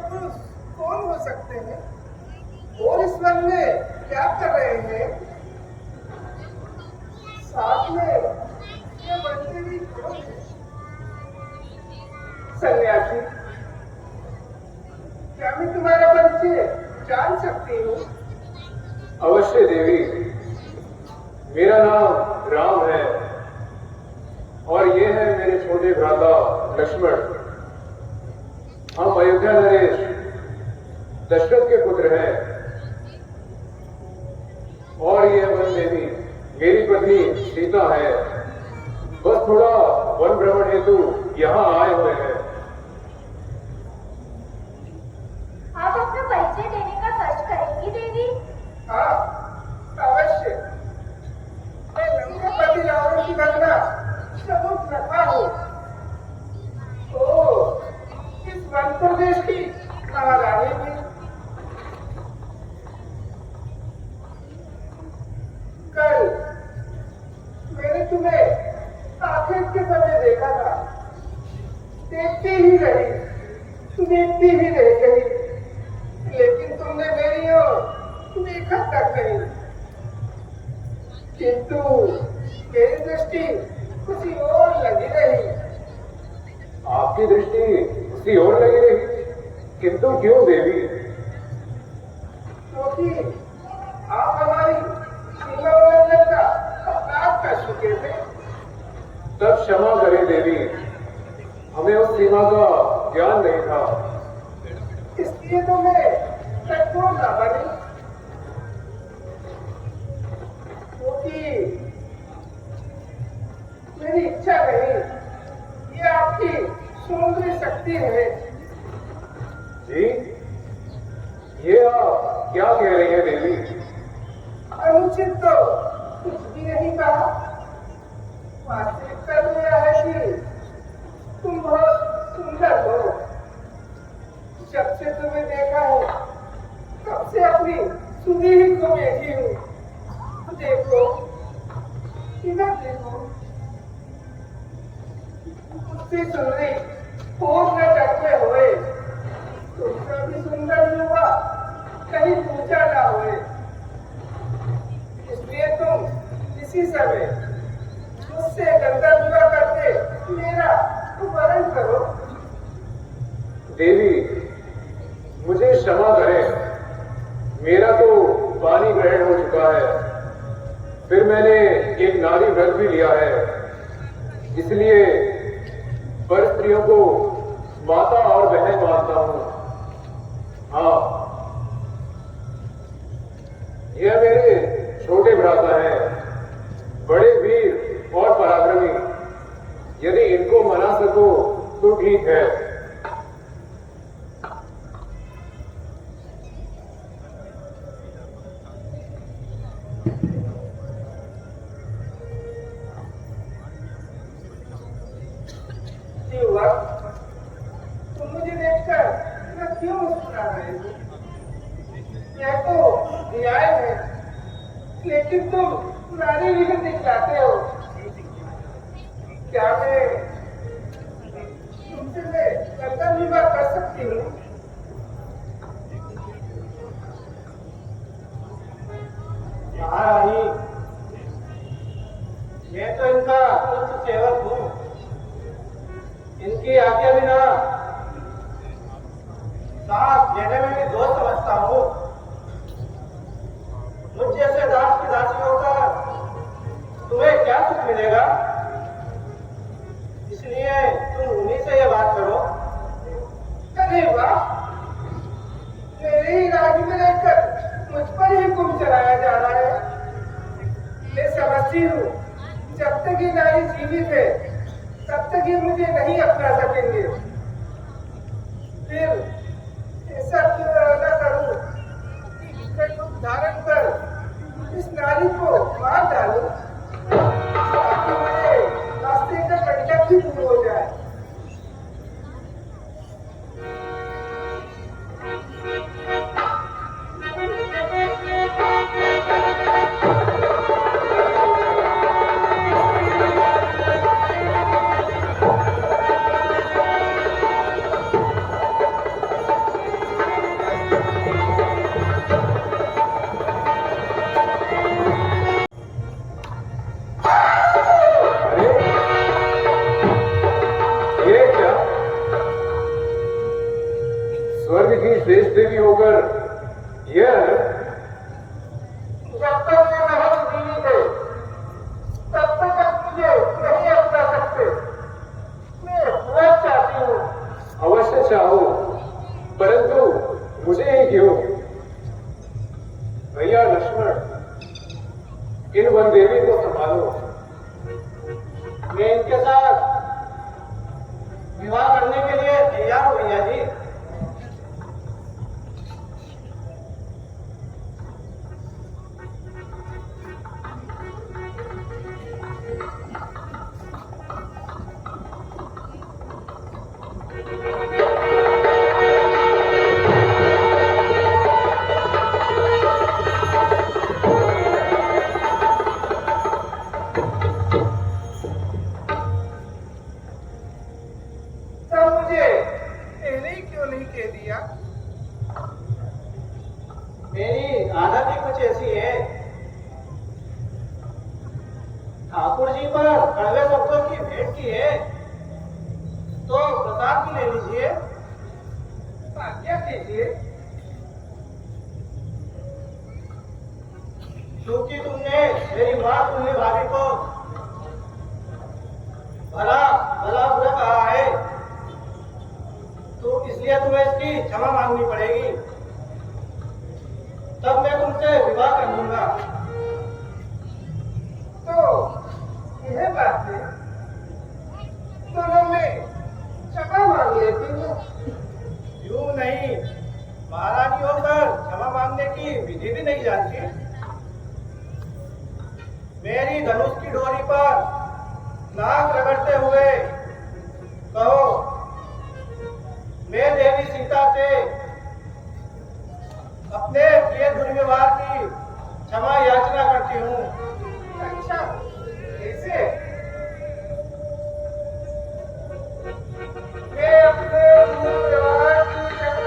पुरुष कौन हो सकते हैं और इस वन में क्या कर रहे हैं? साथ में ये बनते भी कौन है? सन्यासी, क्या मैं तुम्हारा परिचय जान सकती हूँ? अवश्य देवी, मेरा नाम राम है और ये है मेरे छोटे भ्राता लक्ष्मण। हम अयोध्या नरेश दशरथ के पुत्र हैं और ये वन देवी मेरी पत्नी सीता है। बस थोड़ा वन भ्रमण हेतु यहाँ आए हुए हैं। आप अपना परिचय देने का कष्ट करेंगी देवी? हाँ, अवश्य। मैं लंकापति रावण की बदला सबूत रखा हूँ। ओ, इस वन प्रदेश की महारानी भी। कल मैंने तुम्हें आखिर के समय देखा था। देखती ही रह गई, लेकिन तुमने मेरी ओर देखा तक नहीं। किंतु मेरी दृष्टि किसी और लगी रही। आपकी दृष्टि किसी और लगी रही, किंतु क्यों देवी? क्योंकि आप हमारी सीमा उल्लंघन का अपराध कर चुके थे। तब क्षमा करें देवी, हमें उस सीमा का ज्ञान नहीं था। इसलिए तो मैं कठोर न बनी, क्योंकि मेरी इच्छा नहीं। ये आपकी सौंदर्य शक्ति है। जी, ये आप क्या कह रही हैं देवी? अनुचित तो कुछ भी नहीं कहा। वास्तविकता तो यह है कि तुम बहुत सुंदर हो। जब से तुम्हें देखा है तब से अपनी सुधी ही को बैठी हूँ। देखो, इधर देखो, उससे सुंदरी होश न टकरे हुए। तुमसे भी सुंदर युवा कहीं पूछा ना हुए। इसलिए तुम इसी समय मुझसे गंदा विवाह करके मेरा वरण करो। देवी, मुझे क्षमा करें, मेरा तो पानी ग्रहण हो चुका है। फिर मैंने एक नारी व्रत भी लिया है, इसलिए पर स्त्रियों को माता और बहन मानता हूं। हाँ, यह मेरे छोटे भ्राता हैं, बड़े वीर और पराक्रमी। यदि इनको मना सको तो ठीक है। तुम मुझे देखकर मैं क्यों मुस्कुरा रहे हो? यह तो न्याय है, लेकिन तुम नारी विघ्न दिखलाते हो। क्या मैं तुमसे गंदा विवाह कर सकती हूँ? महारानी, मैं तो इनका तुच्छ सेवक हूँ। इनकी आज्ञा बिना सांस लेने में भी दोष समझता हूँ। मुझ जैसे दास की दासियों का तुम्हें क्या सुख मिलेगा? इसलिए तुम उन्हीं से ये बात करो। अरे वाह, मेरे ही राज्य में रहकर मुझ पर ही हुक्म चलाया जा रहा है। मैं समझती हूँ जब तक ये नारी जीवित है तब तक ये मुझे नहीं अपना सकेंगे। फिर ऐसा क्यों न करूं कि विकट रूप धारण कर इस नारी को मार डालूं, ताकि मेरे रास्ते का कंटक भी दूर हो जाए। स्वर्ग की श्रेष्ठ देवी होकर यह जब तक ये महल जीवित है तब तक आप मुझे नहीं अपना सकते। मैं बहुत चाहती हूँ। अवश्य चाहो, परंतु मुझे ही क्यों? भैया लक्ष्मण, इन वन देवी को संभालो। मैं इनके साथ विवाह करने के लिए तैयार हूँ भैया जी। तब मुझे पहले ही क्यों नहीं कह दिया? मेरी आदत ही कुछ ऐसी है। ठाकुर जी पर कड़वे शब्दों की भेंट की है तो प्रसाद भी ले लीजिए। क्या कीजिए? क्योंकि तुमने मेरी माँ तुमने भाभी को भला भला बुरा कहा है तो इसलिए तुम्हें इसकी क्षमा मांगनी पड़ेगी। तब मैं तुमसे विवाह कर दूंगा। तो यह बात है, दोनों में क्षमा मांग लेती हूँ। यूं नहीं, महारानी होकर क्षमा मांगने की विधि भी नहीं जानती। मेरी धनुष की डोरी पर नाक रगड़ते हुए कहो, मैं देवी सीता से अपने किए दुर्व्यवहार की क्षमा याचना करती हूँ। अच्छा, कैसे? मैं अपने दुर्व्यवहार की क्षमा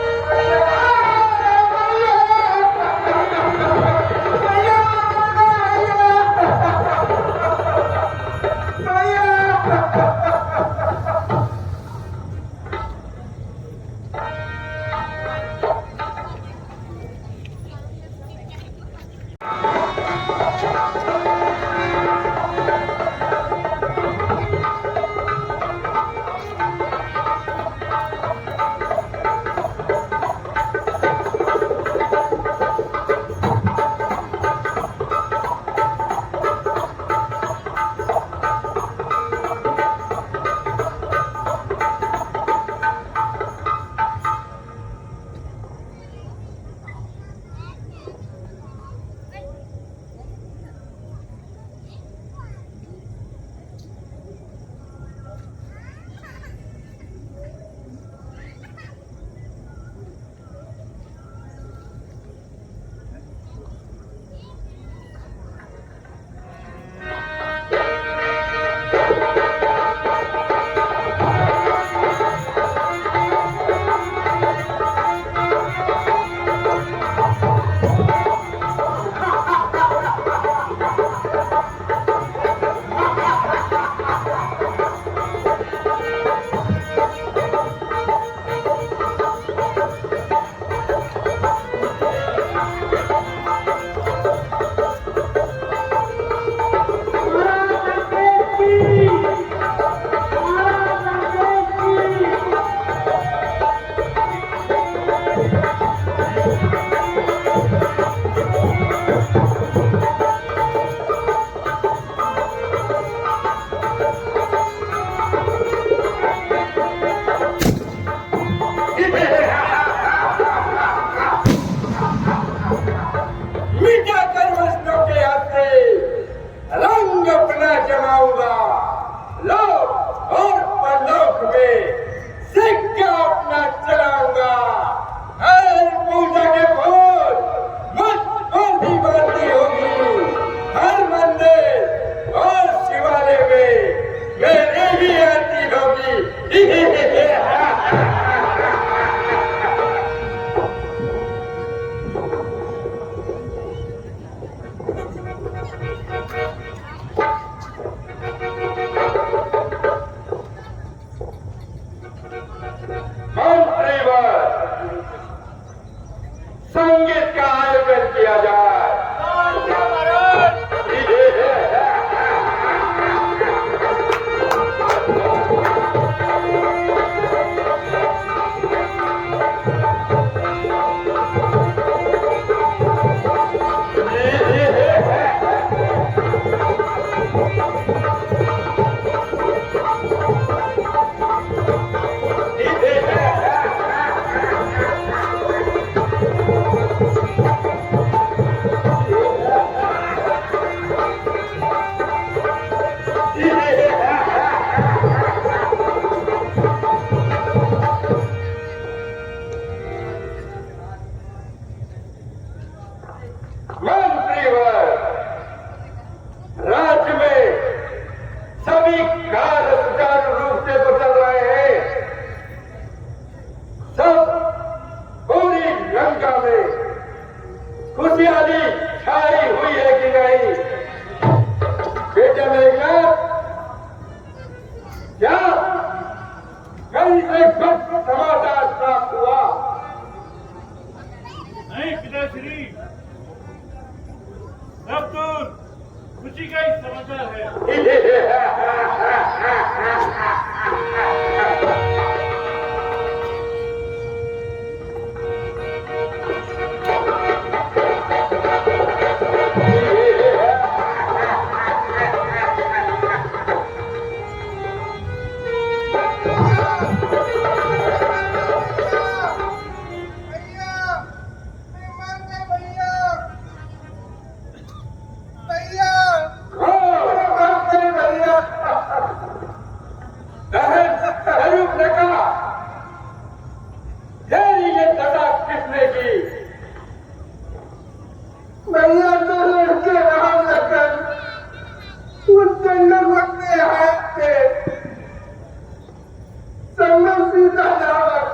सीता जाकर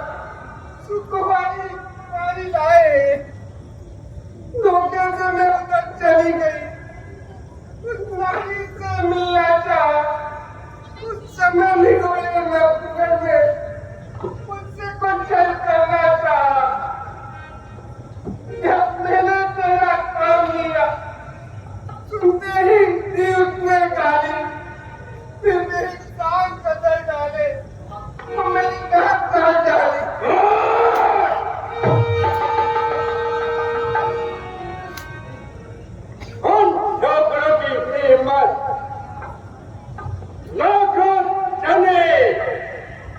सुखो पानी लाए। धोखे से मैं उधर चली गई, उस नारी से मिलना चाहा, उस समय निकोले नफरत में मुझसे कुछ छल करना चाहा। जब मैंने तेरा काम लिया, सुनते ही दी उसने गाली, फिर मेरी कान कतर डाले, तो मेरी नाक काट डाली। उन छोकरों की इतनी हिम्मत, लाखों जने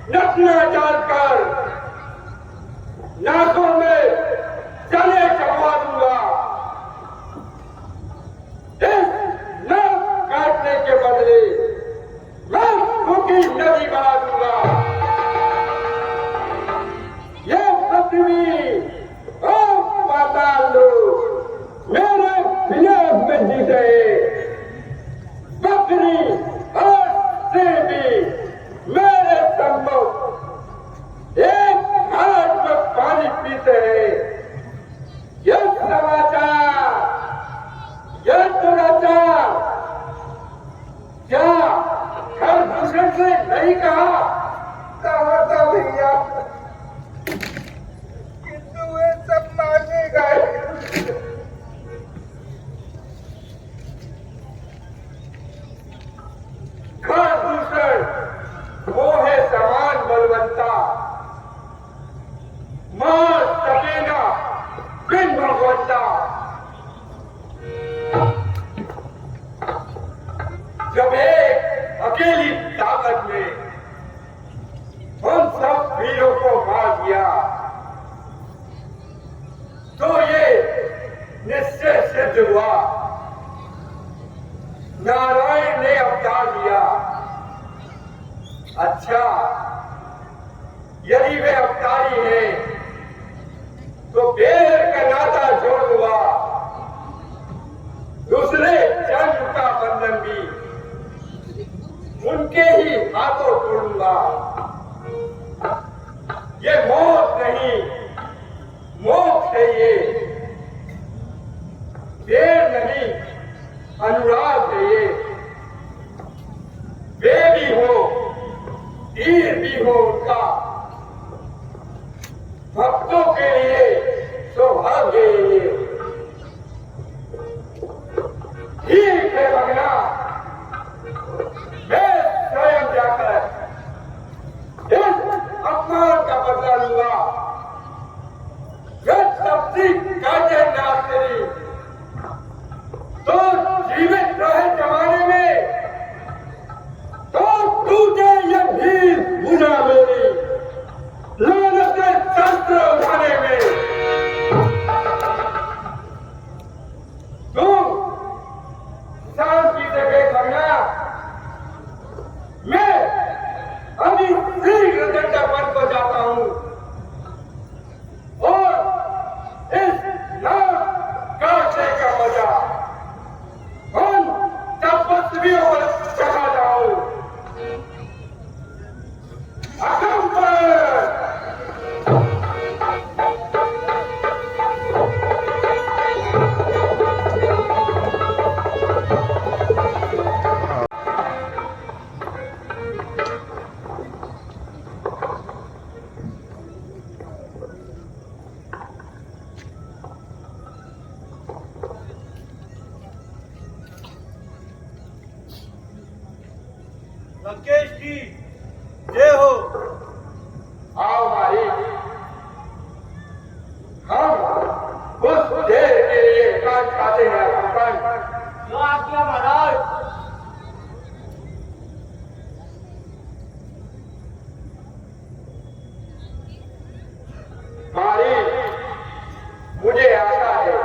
नथना डालकर नाकों में जने चबवा दूंगा। इस नाक काटने के बदले लाखों की नदी बना दूंगा। यह पृथ्वी और पाताल लोग मेरे विलाप में जी गए। बकरी और सिंह भी मेरे सम्मुख एक घाट में पानी पीते हैं। यह समाचार, यह दुराचार क्या खरदूषण से नहीं कहा? कहा था भैया, किंतु वे सब माने गए। खरदूषण वो है समान बलवंता, मार सकेगा बिन भगवंता। जब एक अकेली ताकत में उन सब वीरों को मार दिया, तो ये निश्चय सिद्ध हुआ नारायण ने अवतार लिया। अच्छा, यदि वे अवतारी हैं, तो बेर का नाता जोड़ हुआ। दूसरे जन्म का बंधन भी उनके ही हाथों तोड़ूंगा। ये मौत नहीं, मोक्ष है ये। देर नहीं, अनुराग है ये। वे भी हो, तीर भी हो उनका, भक्तों के लिए सौभाग्य है ये। ठीक है भगना, मैं स्वयं जाकर इस अपमान का बदला लूंगा। जब सब्जी काटे नाश्तेरी, तो जीवित रहे जमाने में, तो टूटे ये भीड़ बुझा मेरी लानत शस्त्र उठाने में। तुम शांति से बेखबरा, मैं अभी शीघ्र दंडापन को जाता हूं और इस नाक काटने का मजा उन तपस्वियों पर चढ़ा जाऊं। अकम्बर लंकेश की जय हो। आओ भाई, हम कुछ देर के लिए एकांत चाहते हैं। अपन जो आज्ञा महाराज। भाई, मुझे आशा है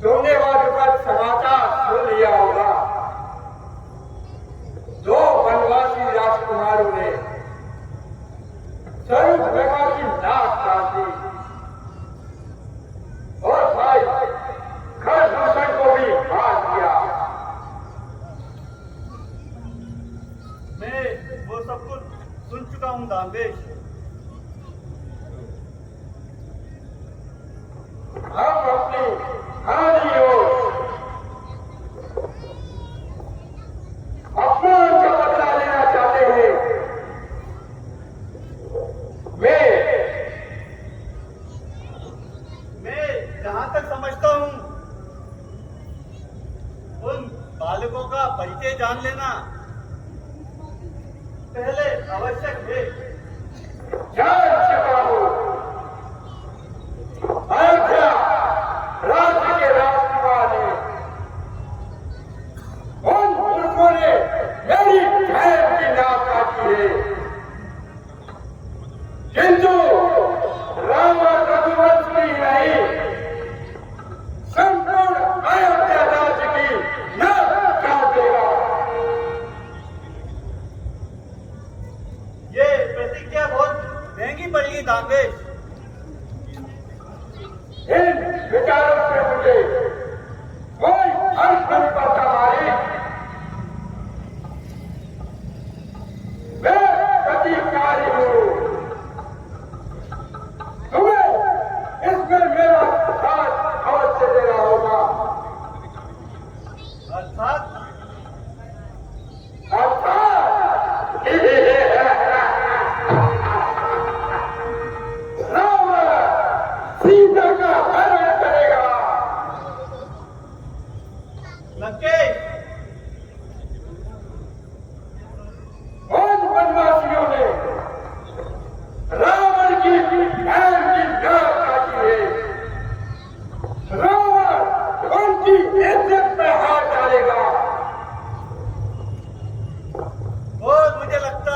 तुमने वह दुखद समाचार सुन लिया होगा। दो वनवासी राजकुमारों ने सर्वभगा की नाक काट दी और भाई खरदूषण को भी मार दिया। मैं वो सब कुछ सुन चुका हूँ दानवेश। हम अपनी हानि और अपमान का बदला लेना चाहते हैं। मैं जहाँ तक समझता हूँ उन बालकों का परिचय जान लेना पहले आवश्यक है। जान चुका हूँ। अयोध्या राज्य के राजकुमार हैं। उन पुरुषों ने मेरी बहन की नाक काटी है, किंतु राम और रघुवंश की नहीं, संपूर्ण अयोध्या राज्य की नाक काट देगा। ये प्रतिज्ञा बहुत महंगी पड़ेगी दानवेश। इन विचारों से मुझे कोई फर्क नहीं पड़ता मालिक। मैं प्रतिकारी हूँ। तुम्हें इसमें मेरा साथ अवश्य देना होगा। अर्थात राम सीता का हरण करेगा। लंकेश, उन वनवासियों ने रावण की बहन की नाक काटी है। रावण उनकी इज्जत में हाथ डालेगा। और मुझे लगता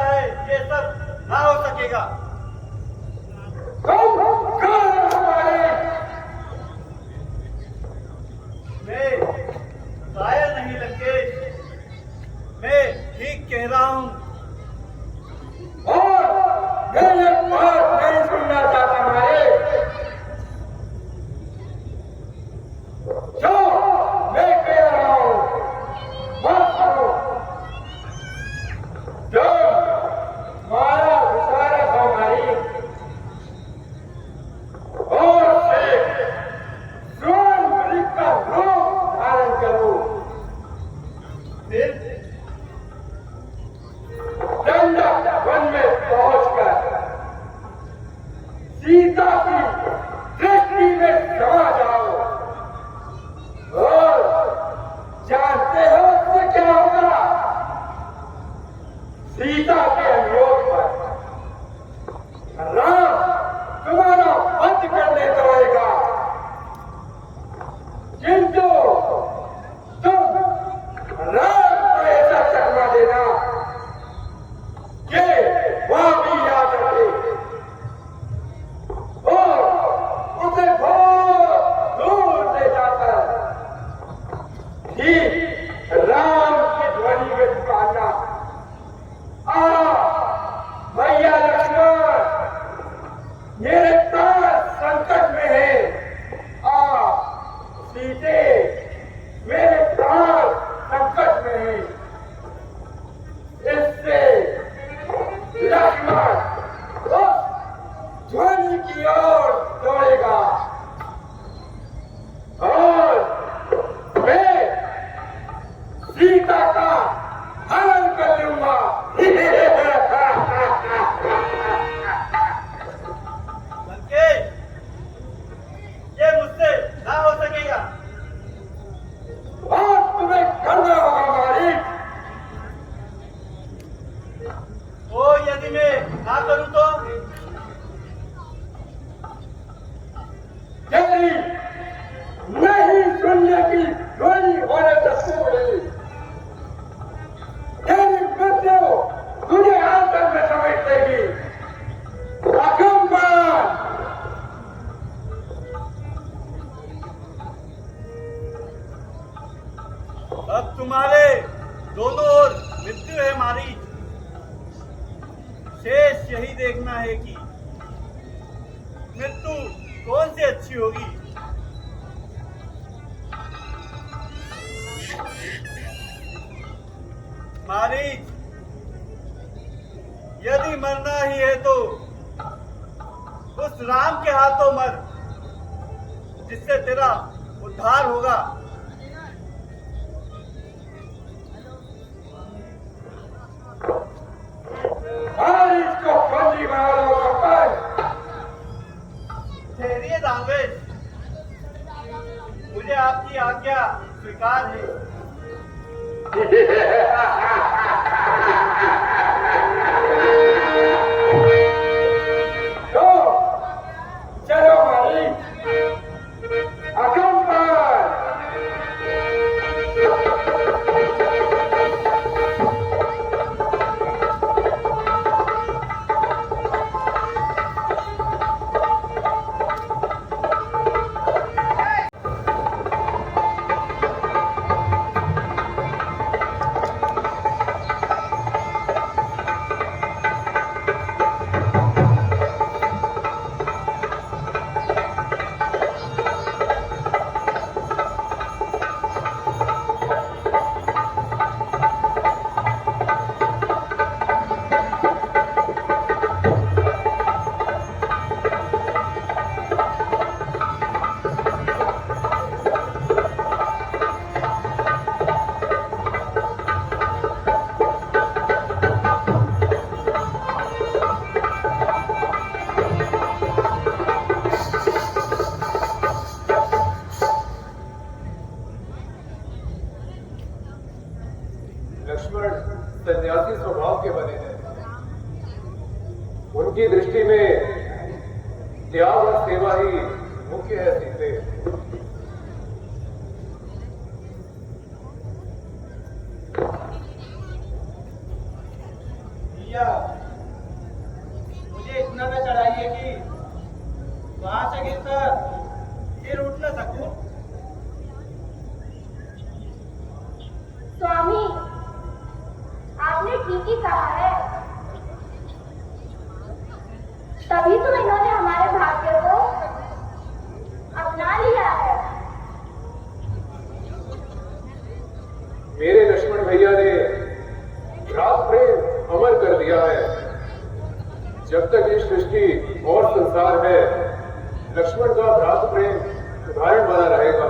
है ये सब ना हो सकेगा। तुम कौन हो हमारे? मैं कायर नहीं लंकेश, मैं ठीक कह रहा हूँ। और मेरे बात नहीं सुनना चाहता हमारे। जो मैं कह रहा हूँ मत करो। जो मारा विचारक हमारी और से स्वर्ण वृक्ष का रूप धारण करो। फिर दंडक वन में पहुंचकर सीता की दृष्टि में समा जाओ। और जानते हो उससे क्या होगा? सीता के अनुरोध पर राम तुम्हारा वध करने तो आएगा, किंतु तुम राम को ऐसा करना देना कि वह भी याद रखे और उसे बहुत दूर ले जाकर ठीक राम की ध्वनि में पुकारना, आ भैया लक्ष्मण, मेरे प्राण संकट में है। आ सीते, मेरे प्राण संकट में है। इससे लक्ष्मण उस ध्वनि की ओर दौड़ेगा और मैं सीता का हरण कर लूंगा। लंकेश, ये मुझसे ना हो सकेगा। और तुम्हें करना होगा मालिक। ओ यदि मैं ना करूं तो? यदि नहीं सुनने की ध्वनि होने तक पड़ेगी, तेरी मृत्यु तुझे आंतन में समेट लेगी। अकम्बान, अब तुम्हारे दोनों ओर मृत्यु है मारी। शेष यही देखना है कि मृत्यु कौन सी अच्छी होगी। मारीच, यदि मरना ही है तो उस राम के हाथों मर जिससे तेरा उद्धार होगा। इसको बंदी बना लो कप्तान। ठहरिए दानवेश, मुझे आपकी आज्ञा स्वीकार है। तो चलो मारी अकम पर। लक्ष्मण सन्यासी स्वभाव के बने हैं। उनकी दृष्टि में त्याग और सेवा ही मुख्य है। सीते भैया, मुझे इतना न चढ़ाइए कि वहां से गिरकर फिर उठ न सकूं। स्वामी, आपने ठीक ही कहा है। तभी तो इन्होंने हमारे भाग्य को अपना लिया है। मेरे लक्ष्मण भैया ने भ्रात प्रेम अमर कर दिया है। जब तक ये सृष्टि और संसार है, लक्ष्मण का भ्रात प्रेम उदाहरण बना रहेगा।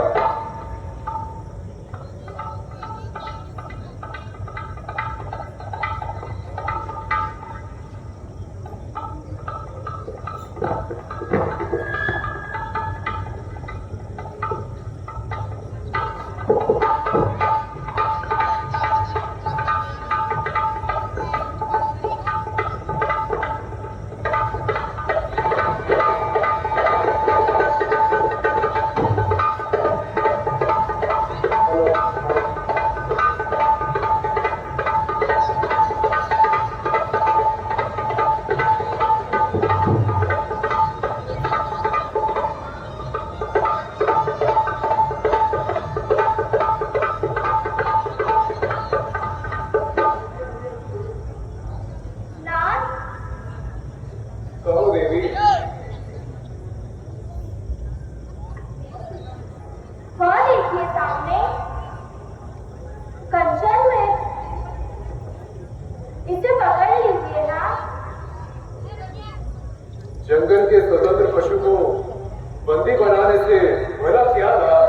कहो देवी। हाँ, देखिए सामने कंचन में, इसे पकड़ लीजिए ना। जंगल के स्वतंत्र पशु को बंदी बनाने से भला क्या लाभ?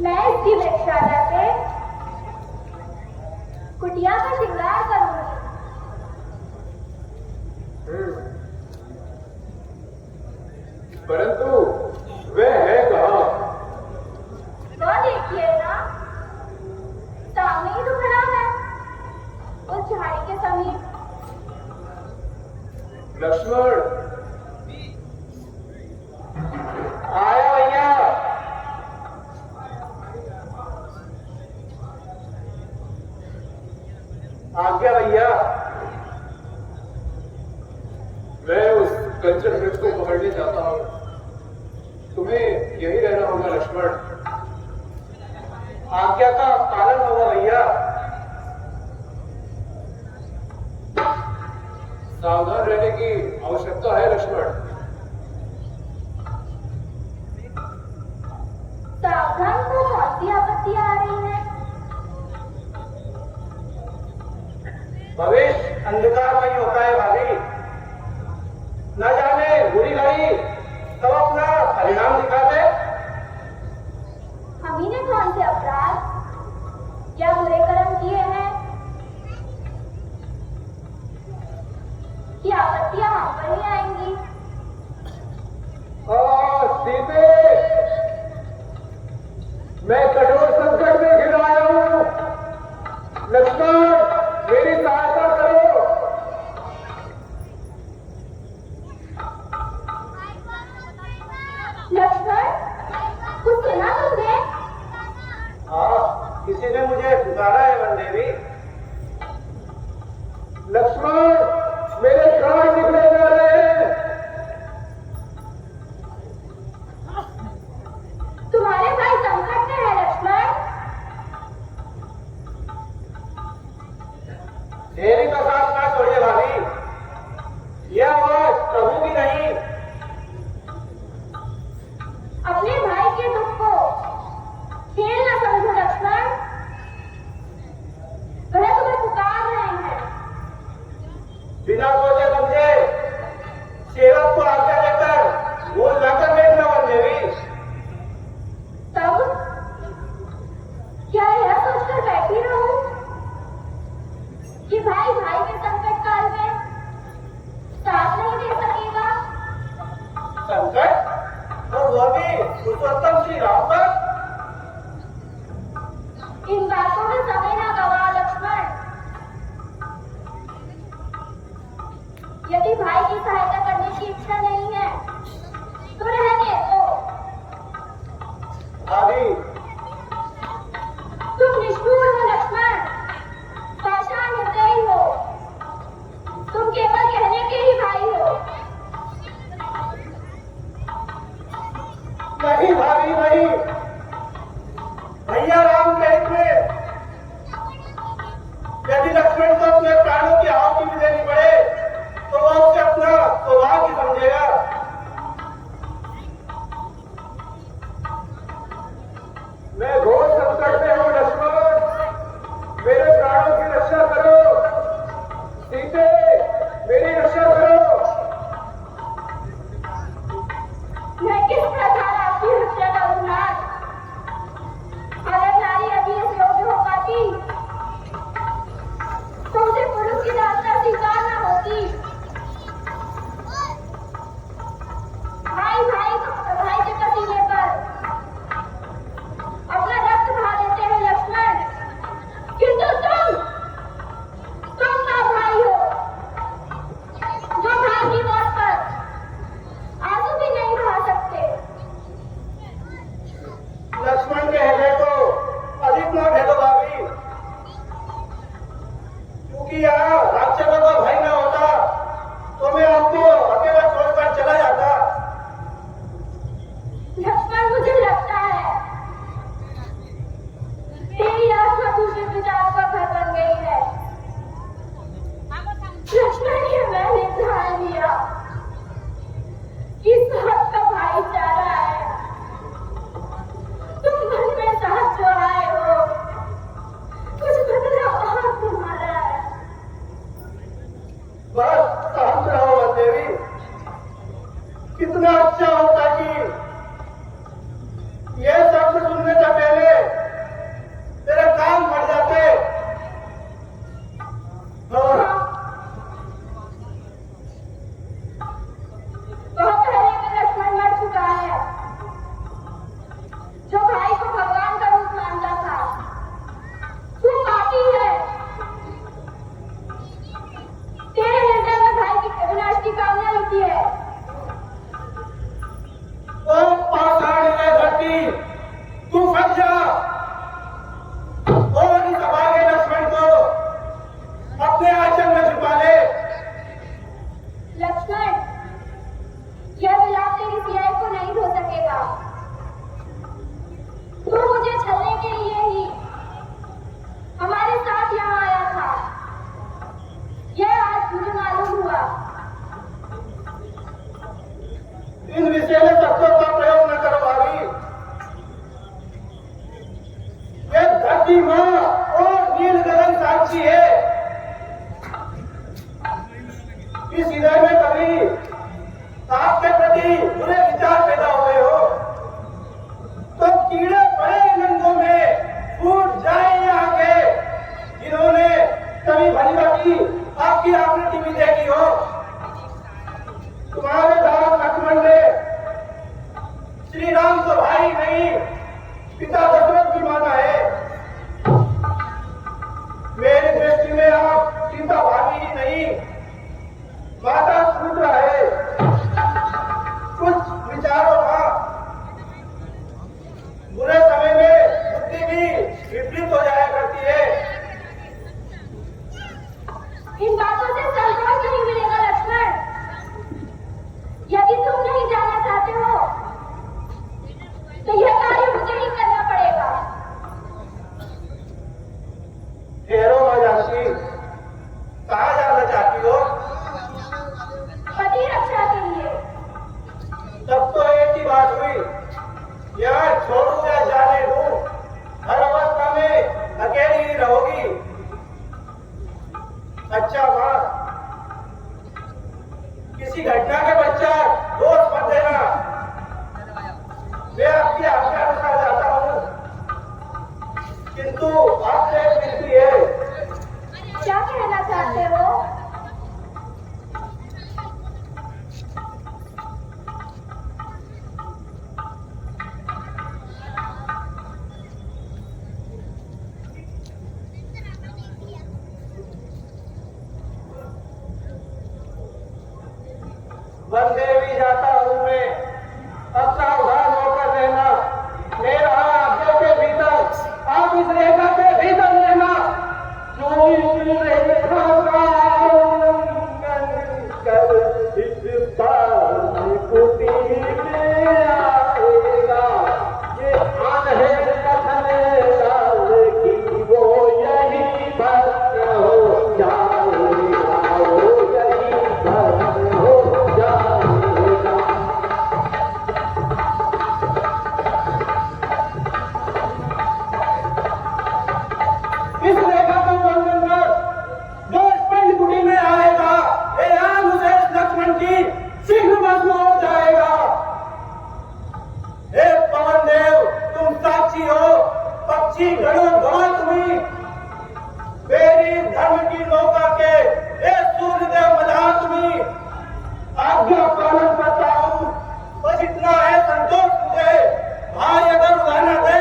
मैं इसकी वृक्षाला से कुटिया का श्रृंगार करूंगी। परंतु वह है कहाँ? वो देखिए ना, सामने ही तो खड़ा है, उस झाड़ी के समीप। लक्ष्मण आया भैया। आज्ञा भैया। मैं उस कंचन वृक्ष को पकड़ने जाता हूँ। तुम्हें यही रहना होगा लक्ष्मण। आज्ञा का पालन होगा भैया। सावधान रहने की आवश्यकता है लक्ष्मण। सावधान को कौन सी आपत्तियां आ रही हैं? भविष्य अंधकारमय होता है भाभी। न जाने बुरी घड़ी कब अपना परिणाम दिखा दे। हम ही ने कौन से अपराध या बुरे कर्म किए हैं कि आपत्तियां हम पर ही आएंगी। सीते, मैं कठोर संकट में घिर आया हूं। लक्ष्मण, मेरी सहायता करो। लक्ष्मण, कुछ सुना तुमने? हाँ, किसी ने मुझे पुकारा है वन देवी। लक्ष्मण, मेरे प्राण निकले जा रहे हैं। तुम्हारे भाई संकट में है लक्ष्मण। देरी का साथ ना छोड़िए भाभी। यह आवाज प्रभु की नहीं। अपने भाई के दुख को खेल न समझो लक्ष्मण। वह तुम्हें पुकार रहे हैं। बिना सोचे समझे सेवक को आज्ञा देकर वो लाकर बैठना वन देवी। तब क्या यह सोचकर बैठी रहूं कि भाई भाई के संकट काल में साथ नहीं दे सकेगा? संकट और वह भी पुरुषोत्तम श्री राम पर। इन बातों में समय न गवा लक्ष्मण। यदि भाई की सहायता करने की इच्छा नहीं है तो रहने दो। भाभी, तुम निष्ठुर हो लक्ष्मण, पाषाण हृदयी हो। तुम केवल कहने के ही भाई हो। नहीं भाभी नहीं। भैया राम के हित में यदि लक्ष्मण को अपने प्राणों की आहुति भी देनी पड़े तो वह उसे अपना सौभाग्य समझेगा। मैं घोर संकट में हूं लक्ष्मण, मेरे प्राणों की रक्षा करो। सीते, मेरी रक्षा करो। मैं किस प्रकार आपकी हत्या करूंगा? अगर नारी अभी इस योग्य हो पाती तो उसे पुरुष की दास्ता स्वीकार न होती। भाई के पसीने पर अपना रक्त बहा देते हैं लक्ष्मण। किंतु तुम ना भाई हो जो भाई की मौत पर आंसू भी नहीं बहा सकते। लक्ष्मण के हृदय को अधिक न भेदो भाभी। क्योंकि यहाँ राक्षसों का भय न होता तो मैं आपको अकेला छोड़कर चला जाता। लक्ष्मण, मुझे लगता है तेरी आत्मा दूसरे विचार का घर बन गई है। लक्ष्मण, ये मैंने ध्यान दिया कि सबका भाईचारा है। तुम मन में साथ जो आए हो कुछ बदला और तुम्हारा है। नहीं, माता सूत्र है। कुछ विचारो मां, बुरे समय में बुद्धि भी विपरीत हो जाया करती है। इन बातों से संतोष नहीं मिलेगा लक्ष्मण। यदि तुम नहीं जाना चाहते हो तो यह कार्य मुझे ही करना पड़ेगा। ठहरो मां जानकी, कहाँ जाना चाहती हो? पति रक्षा के लिए। तब तो एक ही बात हुई, यहाँ छोड़ू या जाने दूं, हर अवस्था में अकेली ही रहोगी। अच्छा मां, किसी घटना के पश्चात दोष मत देना। मैं आपकी आज्ञा अनुसार जाता हूँ, किंतु आपसे एक विनती है। क्या कहना चाहते हो? वंदे भी जाता हूँ मैं, अब सावधान होकर रहना। मेरा आज्ञा के भीतर, आप इस रेखा के भीतर रहना। जो इस रेखा का उल्लंघन कर इस पार कुटी में आएगा, ये अनहेर कथन की वो यही भस्म हो जाएगा, वो यही भस्म हो जाएगा। इस रेखा का उल्लंघन कर जो स्पंज कुटी में आएगा, ये राम उसे लक्ष्मण की शीघ्र भस्म हो जाएगा। हे पवन देव, तुम साक्षी हो, पक्षी गणों गवाह तुम्ही। मेरी धर्म की नौका के हे सूर्यदेव मल्हार तुम्ही। आज्ञा पालन करता हूँ, बस इतना है संतोष मुझे। भाई अगर उड़ाना दे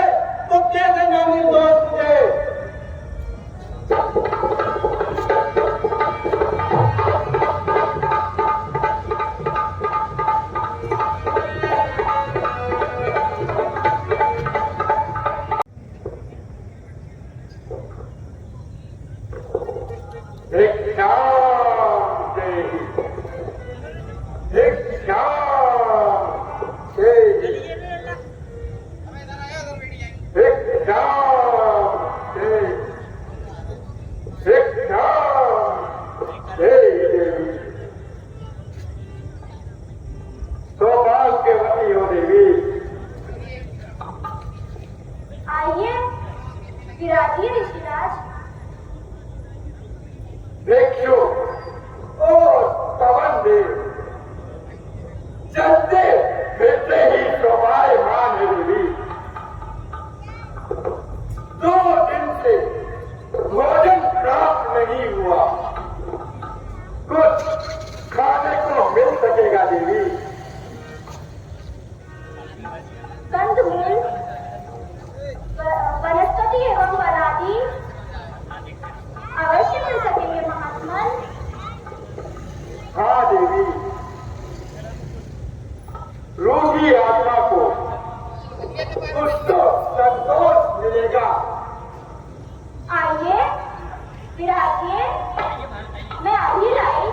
तो कैसे ना निर्दोष मुझे। आइए विराजिए ऋषिराज। देखियो ओ पवन देव, चलते फिरते ही शोभायमान है देवी। 2 दिन से भोजन प्राप्त नहीं हुआ, कुछ खाने को मिल सकेगा देवी? कंदमूल, वनस्पति एवं वनादि अवश्य मिल सकेंगे महात्मन। हाँ देवी, रोगी आत्मा को कुछ तो संतोष मिलेगा। आइए विराजिए, मैं अभी लाई।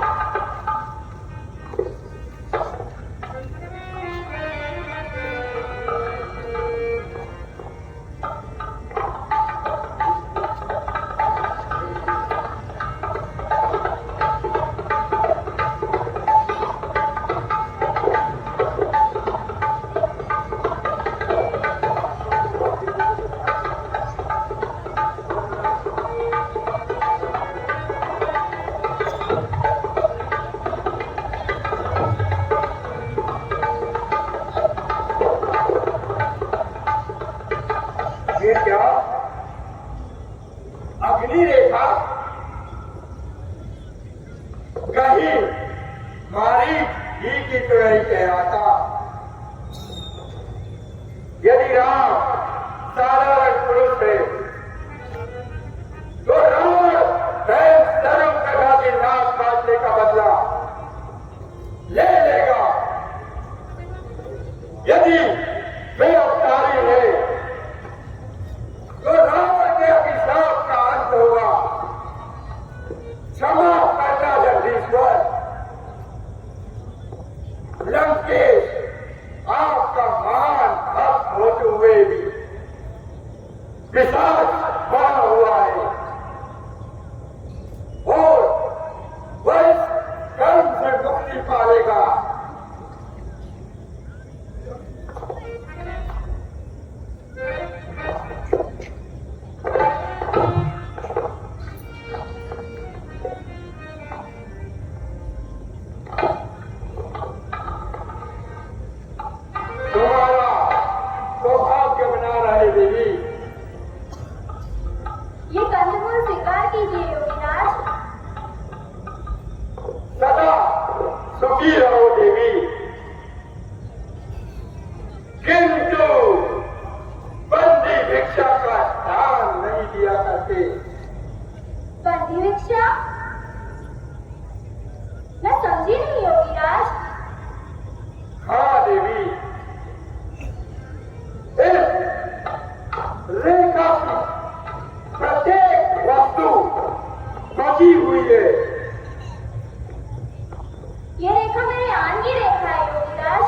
ये क्या अग्नि रेखा? कहीं मारी घी की तरह कहलाता। यदि राम साधारण पुरुष है तो रावण स्वयं सर्व प्रकार के नाश कीजिए योगीराज। सदा सुखी रहो देवी, किंतु बंदी भिक्षा का दान नहीं दिया करते। बंदी भिक्षा? मैं समझी नहीं योगीराज। हाँ देवी, इस रेखा की प्रत्येक वस्तु बची हुई है। ये रेखा मेरी आन की रेखा है योगीराज,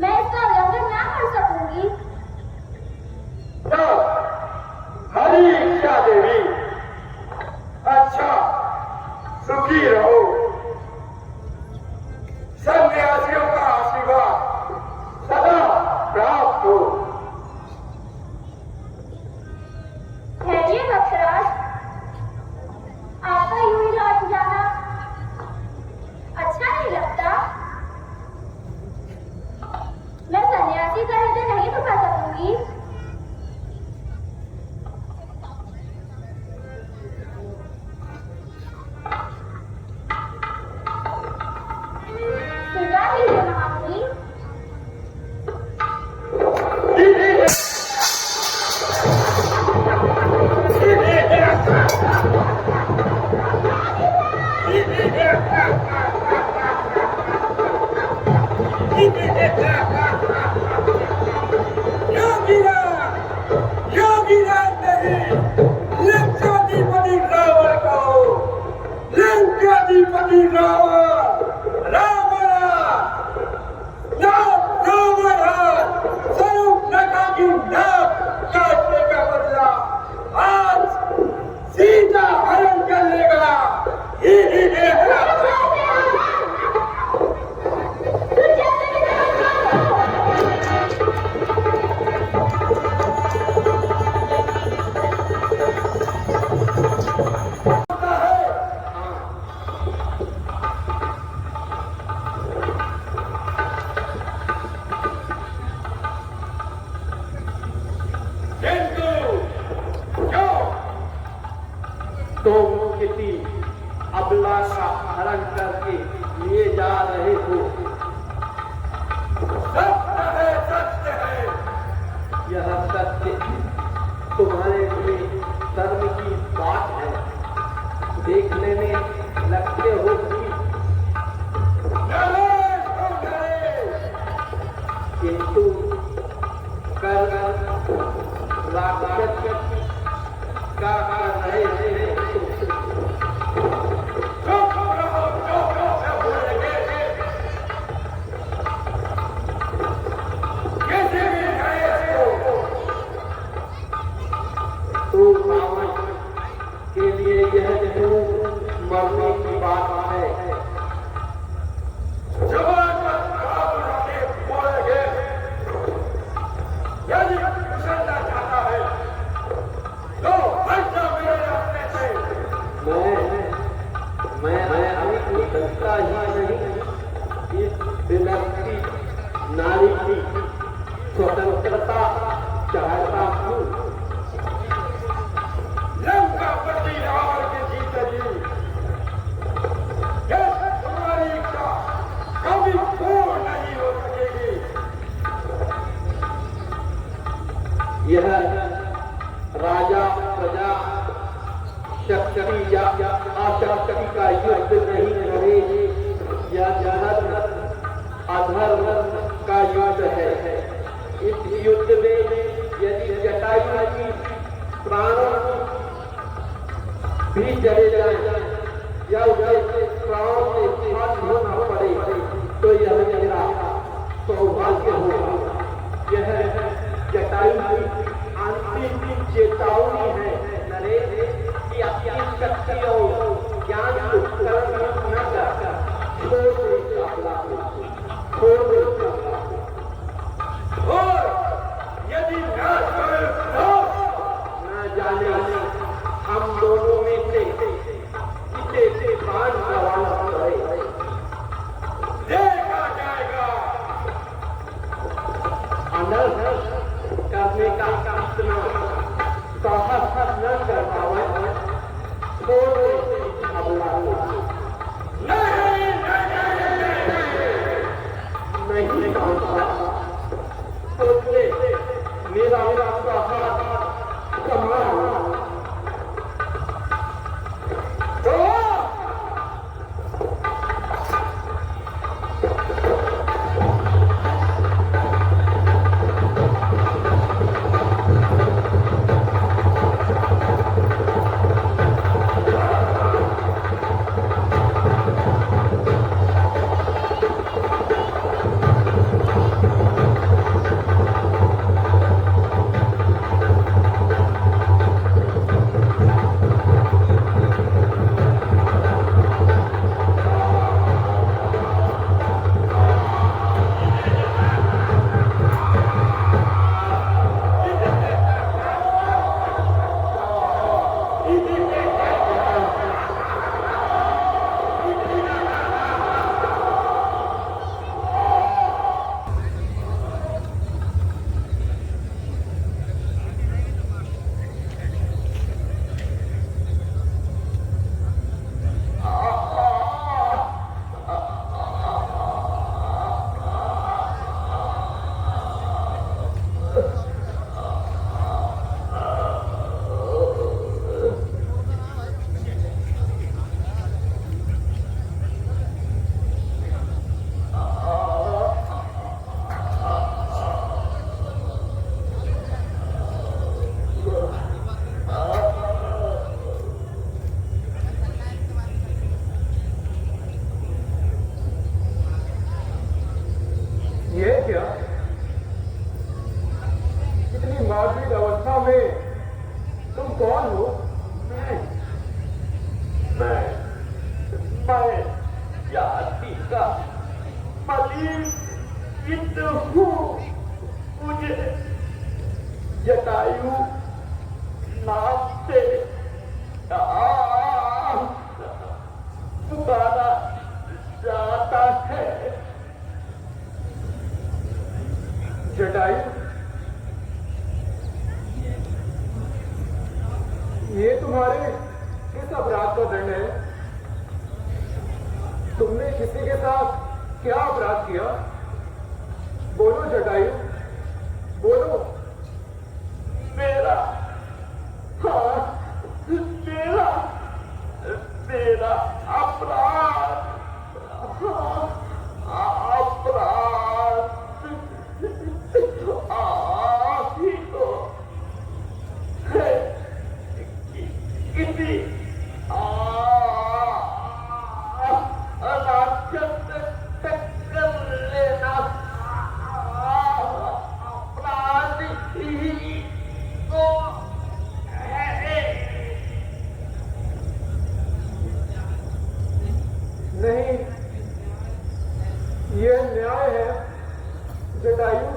मैं इसका उल्लंघन ना कर सकूंगी। तब हरी इच्छा देवी, अच्छा सुखी रहो। सन्यासियों का आशीर्वाद सदा प्राप्त हो। ठहरिए भक्तराज, आपका यूं ही लौट जाना अच्छा नहीं लगता। मैं सन्यासी का हृदय नहीं दुखा सकूंगी। स्वीकार कीजिए महामुनि। लंकाधिपति रावण, सर्वनखा की नाक काटने का बदला आज सीता हरण कर लेगा। तुम किसी अबला का हरण करके लिए जा रहे हो। सत्य है, सत्य है। यह सत्य तुम्हारे लिए शर्म की बात है। देखने में लगते हो कि किंतु कर राक्षस का कर रहे हैं। तो रावण के लिए यह मरने की बात है। यदि कुशलता चाहता है तो हट जा मेरे रास्ते से। मैं अपनी सत्ता ही नहीं, इस विलक्षी नारी की स्वतंत्रता चाहता हूँ। लंकापति रावण के जीते जी यह तुम्हारी इच्छा कभी पूर्ण नहीं हो सकेगी। यह राजा प्रजा शक्ति या अशक्ति का युद्ध नहीं है। यह धर्म अधर्म का युद्ध है। इस युद्ध में यदि जटायु की प्राण भी चले जाए या उसे प्राण से हाथ धोना पड़े तो यह मेरा सौभाग्य होगा। यह जटायु की अंतिम चेतावनी है नरेश कि अपनी शक्ति और ज्ञान को कर्म न कर छोड़ दे। और यदि न करे तो न जाने हम दोनों में से किसे प्राण गंवाना पड़े। देखा जाएगा। अनर्थ करने का इतना साहस किस अपराध का दंड है? तुमने किसी के साथ क्या अपराध किया? बोलो जटायु, बोलो। मेरा, हाँ, मेरा अपराध, हाँ, अपराध ही तो है किसी राक्षस से टक्कर लेना। अपराध ही तो है। नहीं, यह न्याय है जटायु,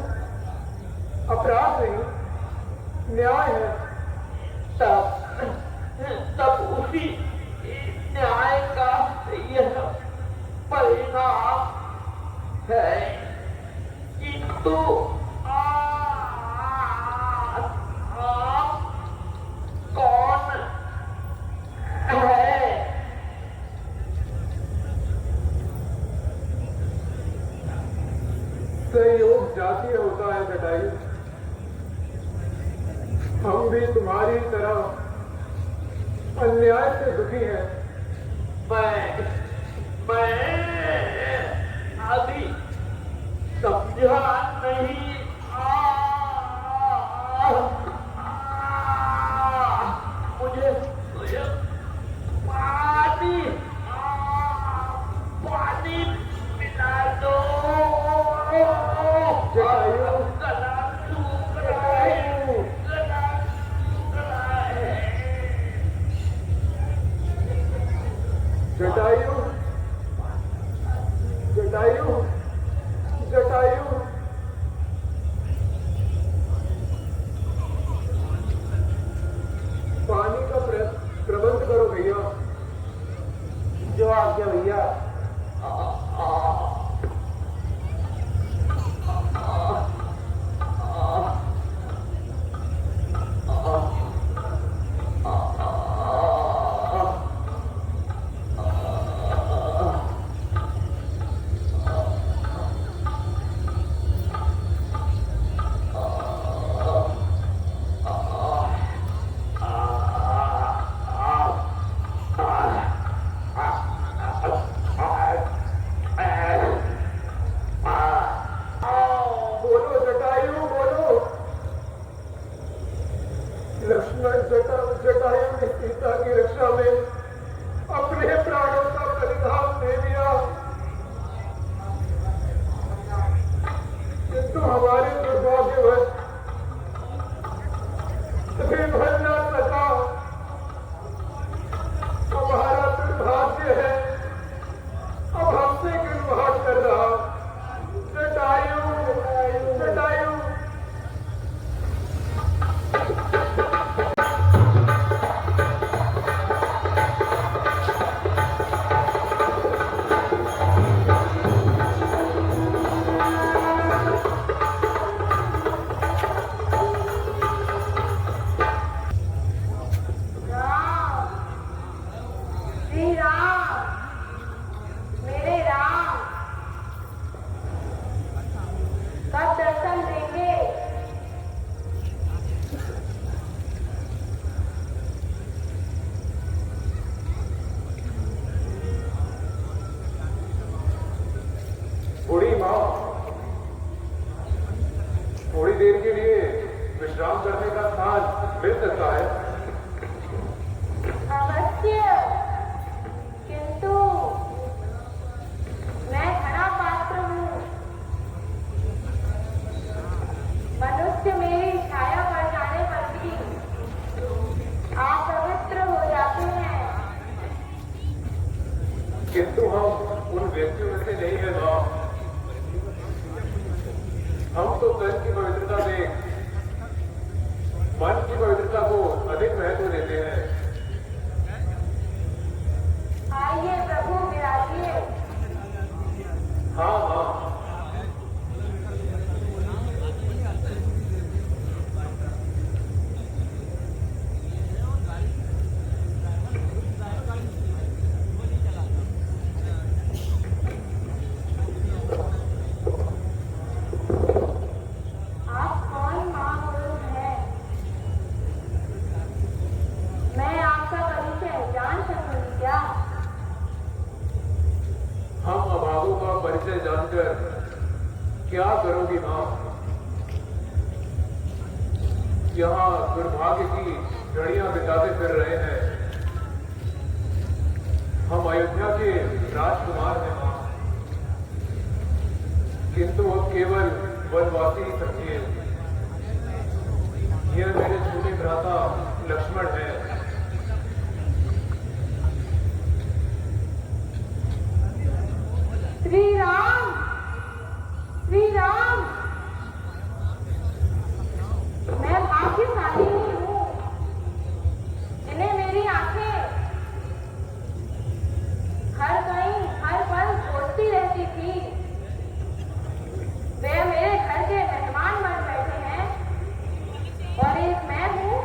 अपराध नहीं, न्याय है। तब उसी न्याय का यह परिणाम है कि तू कौन है? संयोग जातीय होता है जटायु। हम भी तुम्हारी तरह अन्याय से दुखी हैं। मैं अभी समझा नहीं। मुझे पानी पिला दो। जटायु, गला सूख रहा है, गला सूख रहा है। जटायु, जटायु, जटायु। पानी का प्रबंध करो भैया। जो आज्ञा भैया। बोलो जटायु, बोलो। लक्ष्मण जटायु ने सीता की रक्षा में अपने प्राणों का बलिदान दे दिया, किंतु हमारे दुर्भाग्यवश बन न सका। हमारा दुर्भाग्य है, अब हमसे गिरवाट कर रहा। जटायु, जटायु। राम, श्री राम, मेरे राम, कब दर्शन देंगे? बूढ़ी माँ, थोड़ी देर के लिए विश्राम करने का स्थान मिल सकता है? अवश्य, किंतु मैं घड़ा पात्र हूँ। मनुष्य मेरी छाया पड़ जाने पर भी अपवित्र हो जाते हैं। किंतु हम उन व्यक्तियों में से नहीं है माँ। हम तो तन की पवित्रता में मन की पवित्रता को अधिक महत्व देते हैं। आइए प्रभु, विराजिए। हाँ हाँ। क्या करोगी मां? यहाँ दुर्भाग्य की घड़ियां बिताते फिर रहे हैं। हम अयोध्या के राजकुमार हैं मां, किंतु अब केवल वनवासी ही समझिए। यह मेरे छोटे भ्राता लक्ष्मण है। श्री राम, श्री राम, मैं भाग्यशाली हूँ। इन्हें मेरी आंखें हर कहीं हर पल खोजती रहती थी। वे मेरे घर के मेहमान बन बैठे हैं और एक मैं हूँ,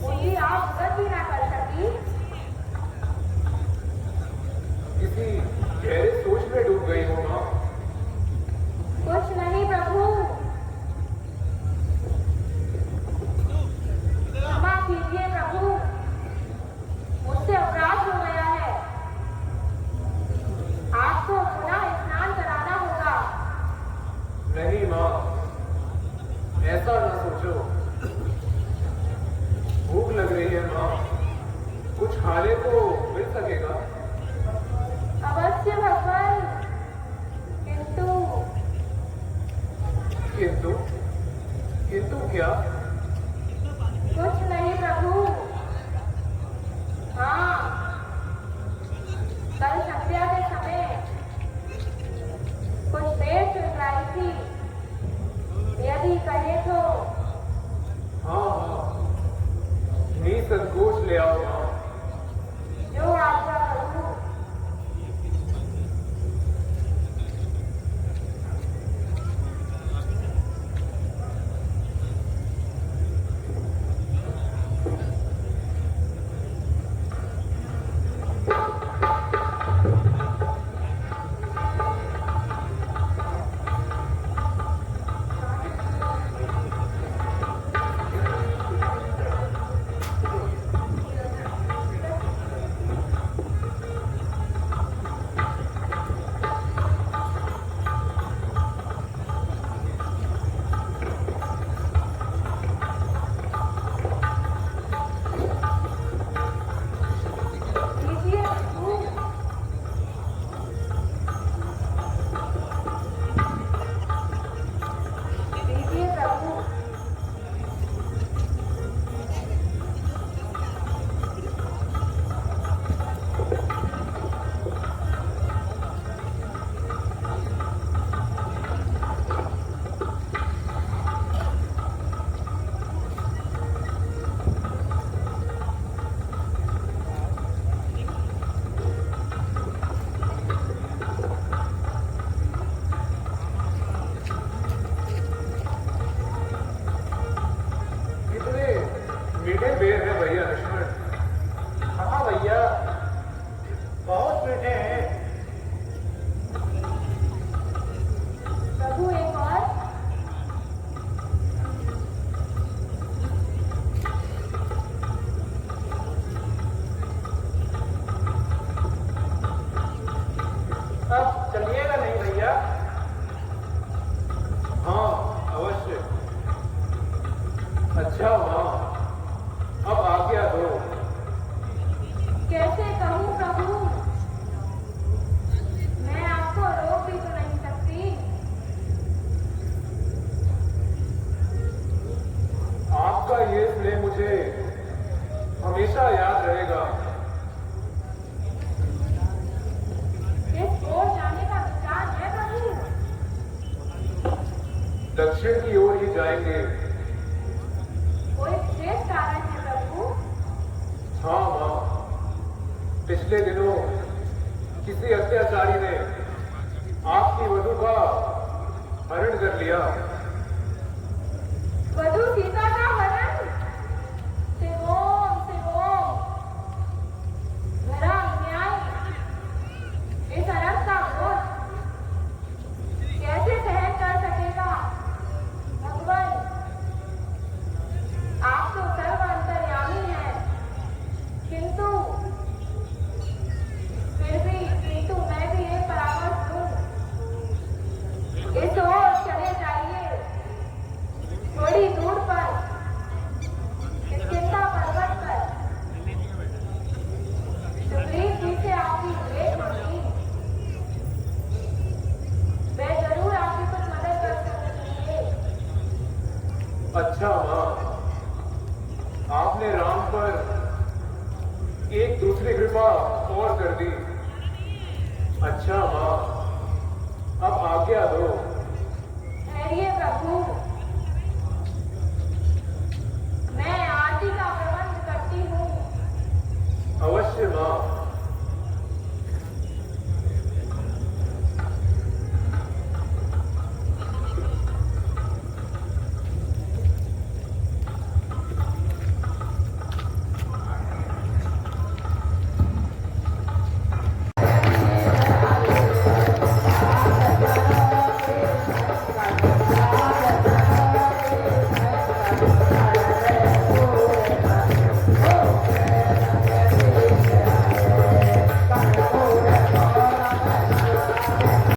उनकी आप मदद भी ना कर सकी। किसी गहरे सोच में डूब गई हो मां। कुछ नहीं प्रभु, क्षमा कीजिए प्रभु, मुझसे अपराध हो गया है। आपको पुनः स्नान कराना होगा। नहीं मां, ऐसा ना सोचो। भूख लग रही है मां, कुछ खाने को मिल सकेगा? अवश्य भगवान, किंतु किंतु किंतु क्या? कुछ नहीं प्रभु। हाँ, कल संध्या के समय कुछ देर चुराई थी, यदि कहे तो। हाँ हाँ, निसंकोच ले आओ मां। जो आज्ञा प्रभु। लीजिए प्रभु। लीजिए प्रभु। कितने मीठे बेर है भैया लक्ष्मण। हाँ भैया, बहुत मीठे हैं। प्रभु एक और। अब चलिएगा नहीं भैया? हाँ अवश्य। अच्छा मां, अब आज्ञा दो। कैसे कहूँ प्रभु, मैं आपको रोक भी तो नहीं सकती। आपका ये स्नेह मुझे हमेशा याद रहेगा। इस ओर जाने का विचार है प्रभु। दक्षिण की ओर ही जाएंगे। कोई विशेष कारण है प्रभु? हाँ मां, पिछले दिनों किसी अत्याचारी ने आपकी वधू का हरण कर लिया। वधू सीता का हरण? शिवोम, शिवोम, भरा अन्याय। इस अनर्थ का क्रोध कैसे सहन कर सकेगा भगवान? आप तो सर्व अंतर्यामी हैं, किंतु फिर भी मैं भी एक परामर्श दूं। एक दूसरी कृपा और कर दी। अच्छा माँ, अब आज्ञा दो। ठहरिए प्रभु,